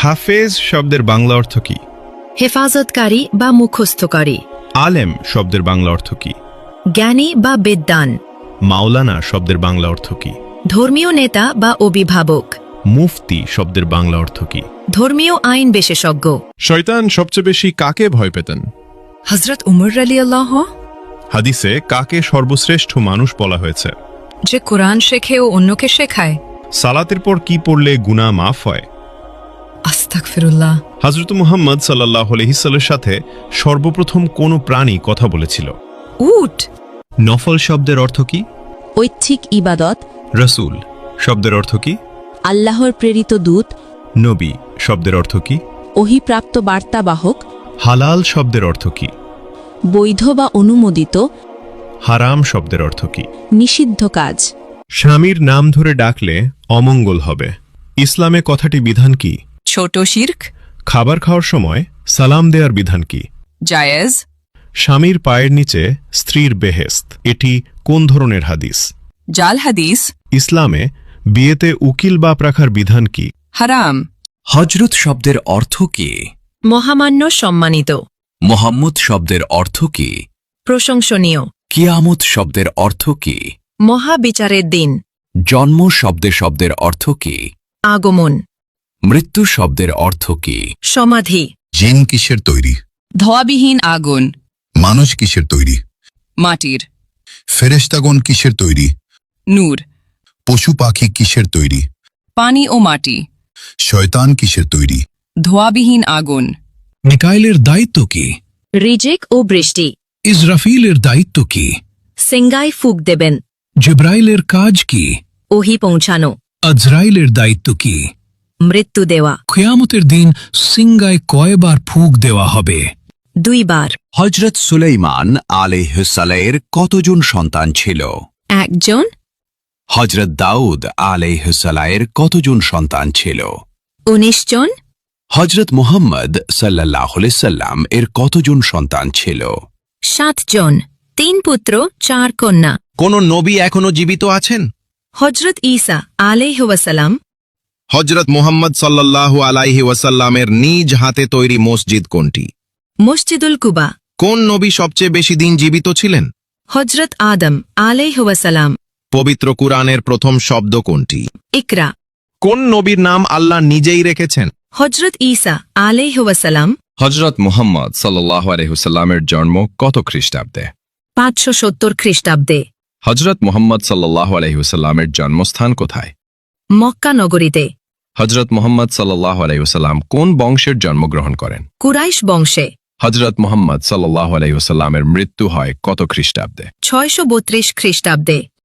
হাফেজ শব্দের বাংলা অর্থ কি? হেফাজতকারী বা মুখস্থকারী। আলেম শব্দের বাংলা অর্থ কি? জ্ঞানী বা বিদ্বান। মাওলানা শব্দের বাংলা অর্থ কি? ধর্মীয় নেতা বা অভিভাবক। মুফতি শব্দের বাংলা অর্থ কি? ধর্মীয় আইন বিশেষজ্ঞ। শয়তান সবচেয়ে বেশি কাকে ভয় পেতেন? হযরত উমর রাদিয়াল্লাহু। হাদিসে কাকে সর্বশ্রেষ্ঠ মানুষ বলা হয়েছে? যে কোরআন শেখে ও অন্যকে শেখায়। সালাতের পর কি পড়লে গুনাহ মাফ হয়? আস্তাগফিরুল্লাহ। হযরত মুহাম্মদ সাল্লাল্লাহু আলাইহি সাল্লামের সাথে সর্বপ্রথম কোন প্রাণী কথা বলেছিল? উট। নফল শব্দের অর্থ কি? ঐচ্ছিক ইবাদত। রাসূল শব্দের অর্থ কি? আল্লাহর প্রেরিত দূত। নবী শব্দের অর্থ কি? ওহীপ্রাপ্ত বার্তাবাহক। হালাল শব্দের অর্থ কি? বৈধ বা অনুমোদিত। হারাম শব্দের অর্থ কি? নিষিদ্ধ কাজ। স্বামীর নাম ধরে ডাকলে অমঙ্গল হবে। ইসলামে কথাটি বিধান কি? ছোট শিরক। খাবার খাওয়ার সময় সালাম দেওয়ার বিধান কি? জায়েজ। স্বামীর পায়ের নিচে স্ত্রীর বেহেস্ত, এটি কোন ধরনের হাদিস? জাল হাদিস। ইসলামে বিয়েতে উকিল বাপ রাখার বিধান কি? হারাম। হজরত শব্দের অর্থ কি? মহামান্য, সম্মানিত। মোহাম্মদ শব্দের অর্থ কি? প্রশংসনীয়। কিয়ামত শব্দের অর্থ কি? মহাবিচারের দিন। জন্ম শব্দের অর্থ কি? আগমন। মৃত্যু শব্দের অর্থ কি? সমাধি। জিন কিসের তৈরি? ধোয়াবিহীন আগুন। মানুষ কিসের তৈরি? মাটির। ফেরেশতাগণ কিসের তৈরি? নূর। পশু পাখি কিসের তৈরি? পানি ও মাটি। শয়তান কিসের তৈরি? ধোয়াবিহীন আগুন। মিকাইলের দায়িত্ব কি? রিজিক ও বৃষ্টি। ইসরাফিলের দায়িত্ব কি? সিঙ্গায় ফুক দেবেন। জিব্রাইলের কাজ কি? ওহী পৌঁছানো। আজরাইলের দায়িত্ব কি? মৃত্যু দেওয়া। কিয়ামতের দিন সিঙ্গায় কয়বার ফুঁক দেওয়া হবে? 2 বার। হজরত সুলাইমান আলাইহিসসালামের কতজন সন্তান ছিল? 1 জন। হজরত দাউদ আলাইহিসসালামের কতজন সন্তান ছিল? 19 জন। হজরত মুহাম্মদ সাল্লাল্লাহু আলাইহি সাল্লাম এর কতজন সন্তান ছিল? 7 জন। 3 পুত্র 4 কন্যা। কোন নবী এখনো জীবিত আছেন? হযরত ঈসা আলাইহি ওয়াসাল্লাম। হজরত মুহাম্মদ সাল্লাল্লাহু আলাইহি ওয়াসাল্লামের নিজ হাতে তৈরি মসজিদ কোনটি? মসজিদুল কুবা। কোন নবী সবচেয়ে বেশি দিন জীবিত ছিলেন? হযরত আদম আলাইহি ওয়াসাল্লাম। পবিত্র কুরআনের প্রথম শব্দ কোনটি? ইকরা। কোন নবীর নাম আল্লাহ নিজেই রেখেছেন? হযরত ঈসা আলাইহি ওয়াসাল্লাম। হজরত মুহাম্মদ সাল্লাল্লাহু আলাইহি ওয়াসাল্লামের জন্ম কত খ্রিস্টাব্দে? 570 খ্রিস্টাব্দে। হজরত মুহাম্মদ সাল্লাল্লাহু আলাইহি ওয়াসাল্লামের জন্মস্থান কোথায়? মক্কা নগরীতে। হজরত মুহাম্মদ সাল্লাল্লাহু আলাইহি ওয়াসাল্লাম কোন বংশের জন্মগ্রহণ করেন? কুরাইশ বংশে। হজরত মুহাম্মদ সাল্লাল্লাহু আলাইহি ওয়াসাল্লামের মৃত্যু হয় কত খ্রিস্টাব্দে? 632 খ্রিস্টাব্দে।